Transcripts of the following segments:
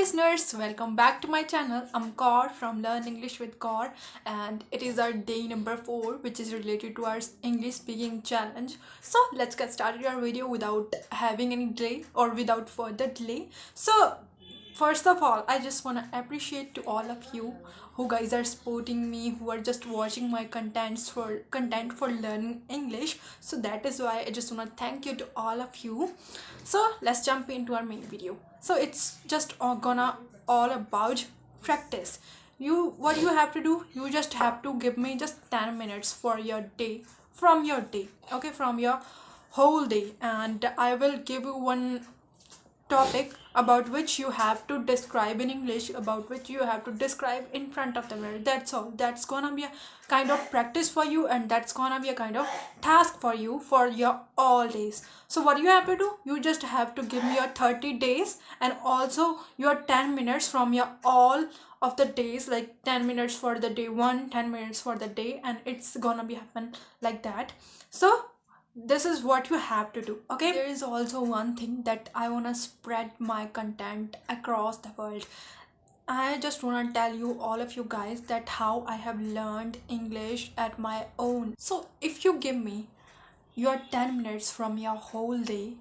listeners, welcome back to my channel. I'm Kaur from Learn English with Kaur, and it is our day number 4, which is related to our English speaking challenge. So let's get started our video without having any delay or without further delay. So first of all, I just want to appreciate to all of you who guys are supporting me, who are just watching my content for learning English. So that is why I just want to thank you to all of you. So let's jump into our main video. So it's just gonna all about practice. What you have to do, you just have to give me just 10 minutes for your day, from your day, okay, from your whole day, and I will give you one topic about which you have to describe in English, about which you have to describe in front of the mirror. That's all. That's gonna be a kind of practice for you, and that's gonna be a kind of task for you for your all days. So what you have to do, you just have to give me your 30 days and also your 10 minutes from your all of the days, like 10 minutes for the day 1, 10 minutes for the day, and it's gonna be happen like that. So this is what you have to do, okay? There is also one thing that I want to spread my content across the world. I just want to tell you, all of you guys, that how I have learned English at my own. So if you give me your 10 minutes from your whole day,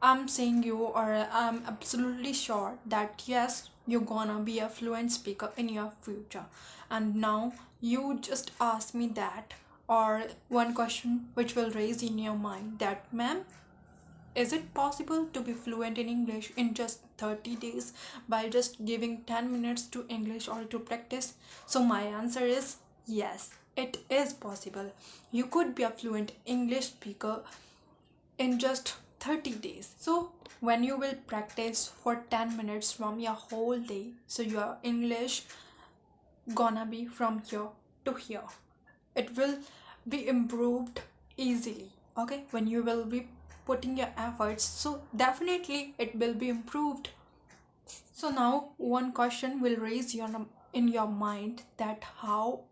I'm saying you, or I'm absolutely sure that yes, you're gonna be a fluent speaker in your future. And now you just ask me that, or one question which will raise in your mind, that ma'am, is it possible to be fluent in English in just 30 days by just giving 10 minutes to English or to practice? So my answer is yes, it is possible. You could be a fluent English speaker in just 30 days. So when you will practice for 10 minutes from your whole day, so your English gonna be from here to here. It will be improved easily, okay, when you will be putting your efforts. So definitely it will be improved. So now one question will raise in your mind, that how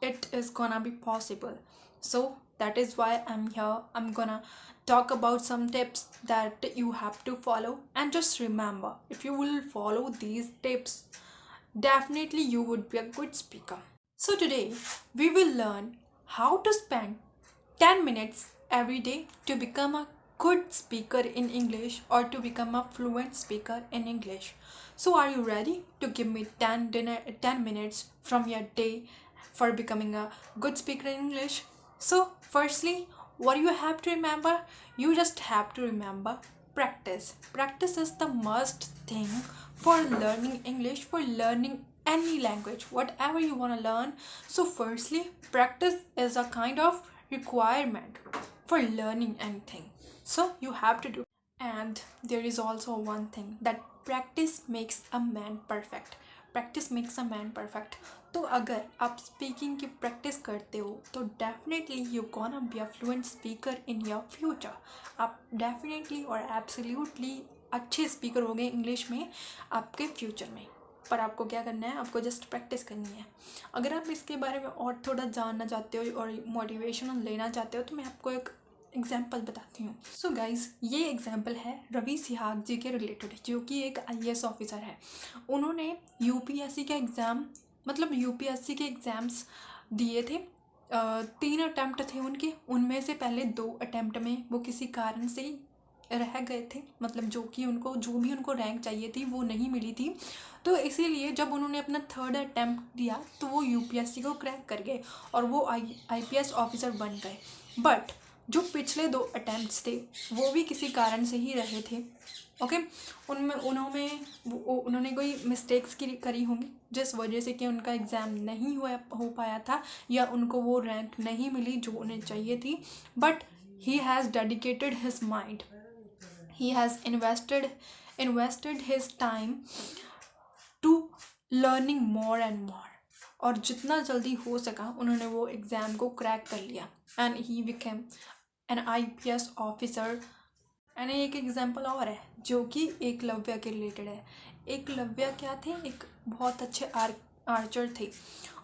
it is gonna be possible. So that is why I'm here. I'm gonna talk about some tips that you have to follow, and just remember, if you will follow these tips, definitely you would be a good speaker. So today we will learn how to spend 10 minutes every day to become a good speaker in English, or to become a fluent speaker in English. So are you ready to give me 10 minutes from your day for becoming a good speaker in English? So firstly, what you have to remember, you just have to remember practice. Practice is the must thing for learning English, for learning any language, whatever you want to learn. So firstly, practice is a kind of requirement for learning anything. So you have to do. And there is also one thing, that practice makes a man perfect. Practice makes a man perfect. तो अगर आप speaking की practice करते हो, तो definitely you gonna be a fluent speaker in your future. आप definitely और absolutely अच्छे स्पीकर होंगे इंग्लिश में आपके फ्यूचर में. पर आपको क्या करना है, आपको जस्ट प्रैक्टिस करनी है. अगर आप इसके बारे में और थोड़ा जानना चाहते हो और मोटिवेशन लेना चाहते हो, तो मैं आपको एक एग्जाम्पल बताती हूँ. सो गाइज, ये एग्जाम्पल है रवि सिहाग जी के रिलेटेड, जो कि एक IAS ऑफिसर है. उन्होंने UPSC के एग्ज़ाम, मतलब UPSC के एग्ज़ाम्स दिए थे. 3 अटैम्प्ट थे उनके. उनमें से पहले 2 अटैम्प्ट में वो किसी कारण से रह गए थे, मतलब जो भी उनको रैंक चाहिए थी वो नहीं मिली थी. तो इसीलिए जब उन्होंने अपना 3rd अटैम्प्ट दिया, तो वो UPSC को क्रैक कर गए और वो IPS ऑफिसर बन गए. बट जो पिछले 2 अटैम्प्ट्स थे, वो भी किसी कारण से ही रहे थे, ओके. उनमें उन्होंने कोई मिस्टेक्स करी होंगी, जिस वजह से कि उनका एग्ज़ाम नहीं हो पाया था, या उनको वो रैंक नहीं मिली जो उन्हें चाहिए थी. But he has dedicated his mind, he has invested his time to learning more and more. और जितना जल्दी हो सका उन्होंने वो एग्ज़ाम को क्रैक कर लिया, and he became an IPS officer. And एक एग्जांपल और है जो कि एकलव्य के रिलेटेड है. एकलव्य क्या थे, एक बहुत अच्छे आर्चर थे,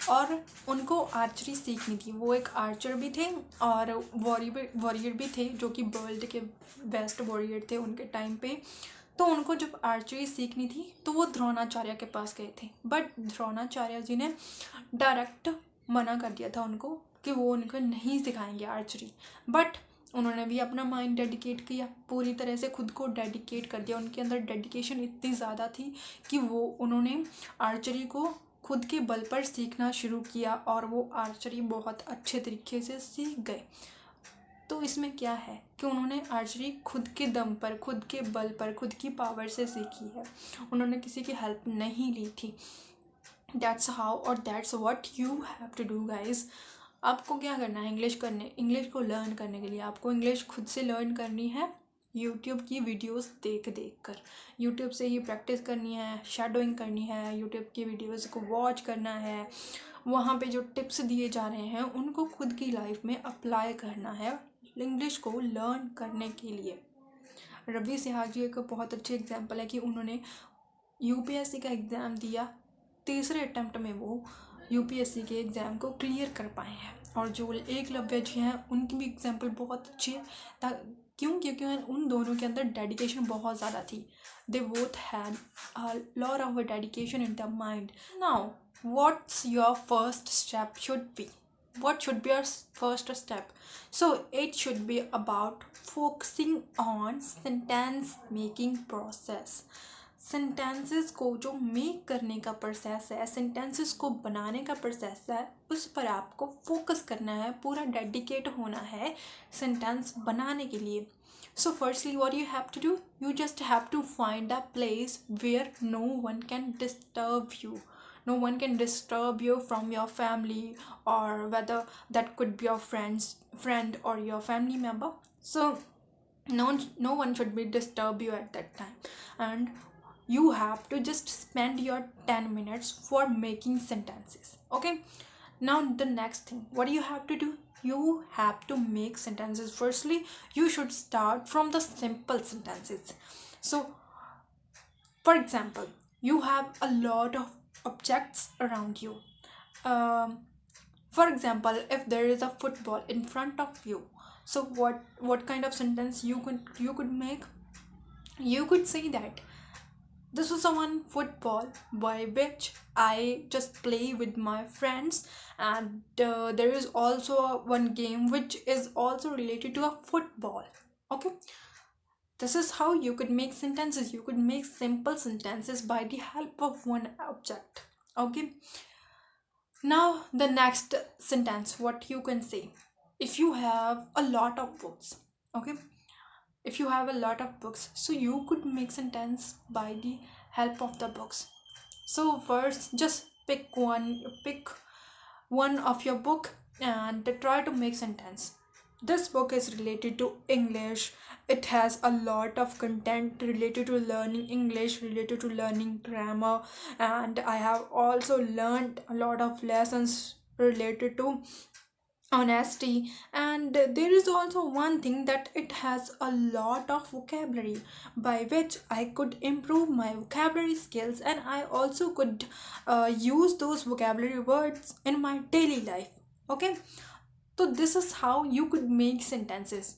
और उनको आर्चरी सीखनी थी. वो एक आर्चर भी थे और वॉरियर भी थे, जो कि वर्ल्ड के बेस्ट वॉरियर थे उनके टाइम पे. तो उनको जब आर्चरी सीखनी थी तो वो द्रोणाचार्य के पास गए थे, बट द्रोणाचार्य जी ने डायरेक्ट मना कर दिया था उनको कि वो उनको नहीं सिखाएंगे आर्चरी। बट उन्होंने भी अपना माइंड डेडिकेट किया, पूरी तरह से खुद को डेडिकेट कर दिया। उनके अंदर डेडिकेशन इतनी ज़्यादा थी कि उन्होंने आर्चरी को खुद के बल पर सीखना शुरू किया और वो आर्चरी बहुत अच्छे तरीके से सीख गए। तो इसमें क्या है कि उन्होंने आर्चरी खुद के दम पर, खुद के बल पर, खुद की पावर से सीखी है, उन्होंने किसी की हेल्प नहीं ली थी। दैट्स हाउ और that's what you have to do guys. आपको क्या करना है, इंग्लिश को लर्न करने के लिए आपको इंग्लिश खुद से लर्न करनी है, यूट्यूब की वीडियोस देख कर। यूट्यूब से ही प्रैक्टिस करनी है, शैडोइंग करनी है, यूट्यूब की वीडियोस को वॉच करना है, वहाँ पे जो टिप्स दिए जा रहे हैं उनको खुद की लाइफ में अप्लाई करना है इंग्लिश को लर्न करने के लिए। रवि सिहाग जी एक बहुत अच्छे एग्जाम्पल है कि उन्होंने यूपीएससी का एग्ज़ाम दिया, तीसरे अटैम्प्ट में वो यूपीएससी के एग्ज़ाम को क्लियर कर पाए हैं। और जो एकलव्य जी हैं उनकी भी एग्जाम्पल बहुत अच्छी है। क्योंकि उन दोनों के अंदर डेडिकेशन बहुत ज़्यादा थी। They both had a lot of dedication in the mind. Now what's your first step should be? What should be your first step? So it should be about focusing on sentence making process. Sentences को जो make करने का process है, sentences को बनाने का process है, उस पर आपको फोकस करना है, पूरा डेडिकेट होना है सेंटेंस बनाने के लिए। So firstly what you have to do, you just have to find a place where no one can disturb you. No one can disturb you from your family, or whether that could be your friend or your family member. So no one should be disturb you at that time, and you have to just spend your 10 minutes for making sentences. Okay, now the next thing, what do you have to do? You have to make sentences. Firstly, you should start from the simple sentences. So for example, you have a lot of objects around you. um, for example, if there is a football in front of you, so what kind of sentence you could make? You could say that this is a one football by which I just play with my friends, and there is also one game which is also related to a football. Okay, this is how you could make sentences. You could make simple sentences by the help of one object. Okay, now the next sentence, what you can say, if you have a lot of books. Okay, if you have a lot of books, so you could make sentence by the help of the books. So first, just pick one of your book and try to make sentence. This book is related to English. It has a lot of content related to learning English, related to learning grammar, and I have also learned a lot of lessons related to honesty. And there is also one thing that it has a lot of vocabulary by which I could improve my vocabulary skills, and I also could use those vocabulary words in my daily life. Okay, so this is how you could make sentences.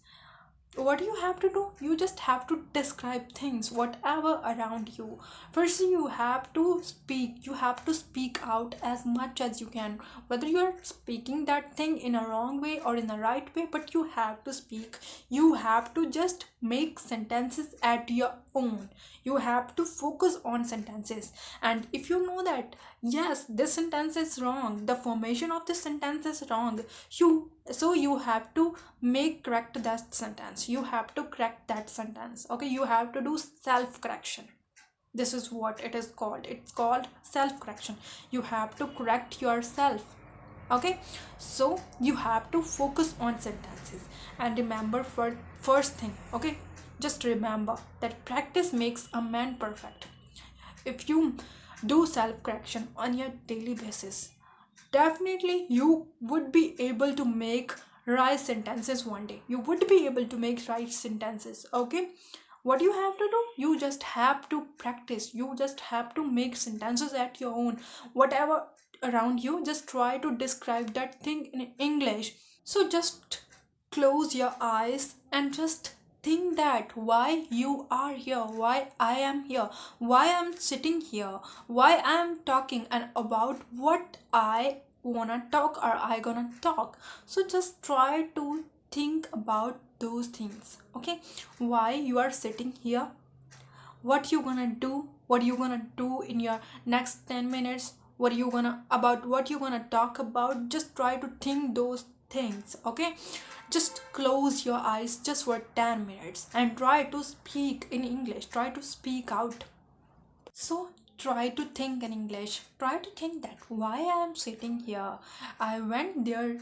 What you have to do, you just have to describe things whatever around you. First, you have to speak out as much as you can, whether you are speaking that thing in a wrong way or in a right way, but you have to speak. You have to just make sentences at your own. You have to focus on sentences, and if you know that yes, this sentence is wrong, the formation of this sentence is wrong, you have to correct that sentence. You have to correct that sentence. Okay, you have to do self correction. This is what it is called. It's called self correction. You have to correct yourself. Okay, so you have to focus on sentences, and remember, for first thing, okay, just remember that practice makes a man perfect. If you do self correction on your daily basis, definitely you would be able to make right sentences one day. You would be able to make right sentences. Okay, what you have to do, you just have to practice. You just have to make sentences at your own. Whatever around you, just try to describe that thing in English. So just close your eyes and just think that why you are here, why I am here, why I'm sitting here, why I'm talking, and about what I wanna talk or I gonna talk. So just try to think about those things. Okay, why you are sitting here, what you gonna do, what you gonna do in your next 10 minutes, what you gonna about what you gonna talk about. Just try to think those things. Okay, just close your eyes just for 10 minutes and try to speak in English, try to speak out. So try to think in English, try to think that why I am sitting here, I went there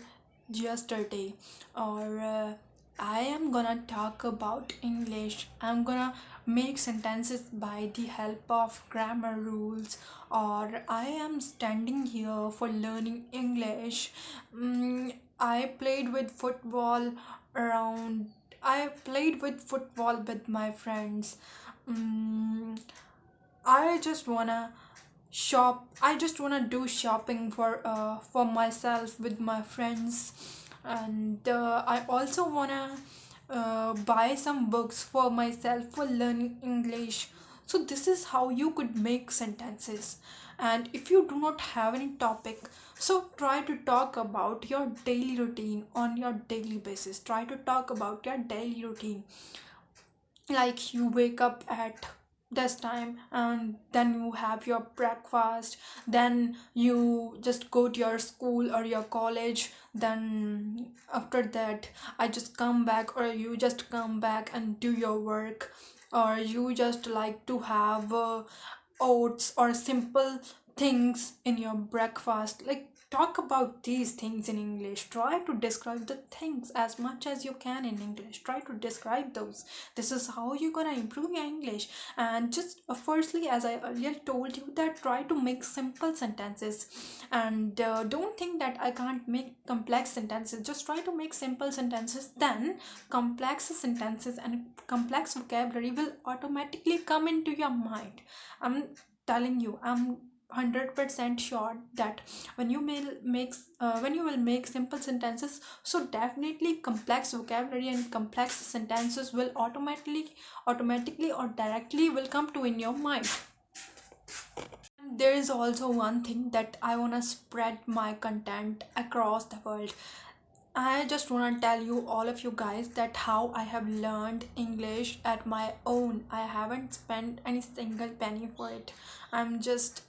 yesterday, or I am gonna talk about English, I'm gonna make sentences by the help of grammar rules, or I am standing here for learning English. I played with football around, I played with football with my friends. Mm, I just wanna shop. I just wanna do shopping for myself with my friends, and I also wanna buy some books for myself for learning English. So this is how you could make sentences. And if you do not have any topic, so try to talk about your daily routine on your daily basis. Try to talk about your daily routine, like you wake up at this time and then you have your breakfast, then you just go to your school or your college, then after that I just come back, or you just come back and do your work, or you just like to have oats or simple things in your breakfast. Like, talk about these things in English, try to describe the things as much as you can in English, try to describe those. This is how you're gonna improve your English. And just firstly, as I earlier told you, that try to make simple sentences, and don't think that I can't make complex sentences. Just try to make simple sentences, then complex sentences and complex vocabulary will automatically come into your mind. I'm telling you, I'm 100% sure that when you when you will make simple sentences, so definitely complex vocabulary and complex sentences will automatically or directly will come to in your mind. And there is also one thing that I want to spread my content across the world. I just want to tell you, all of you guys, that how I have learned English at my own. I haven't spent any single penny for it. I'm just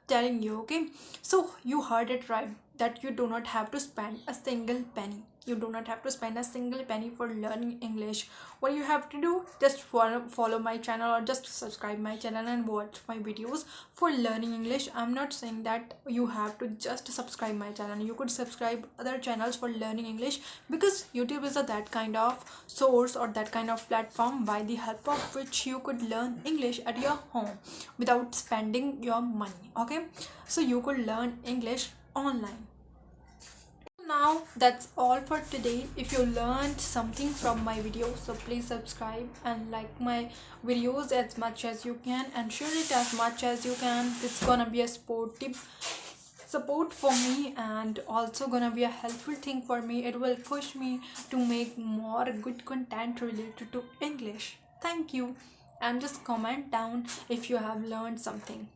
telling you, okay? So you heard it right, that you do not have to spend a single penny. You do not have to spend a single penny for learning English. What you have to do, just follow my channel or just subscribe my channel and watch my videos for learning English. I'm not saying that you have to just subscribe my channel. You could subscribe other channels for learning English, because YouTube is a that kind of source or that kind of platform by the help of which you could learn English at your home without spending your money. Okay, so you could learn English online. Now that's all for today. If you learned something from my video, so please subscribe and like my videos as much as you can, and share it as much as you can. It's gonna be a support for me, and also gonna be a helpful thing for me. It will push me to make more good content related to English. Thank you, and just comment down if you have learned something.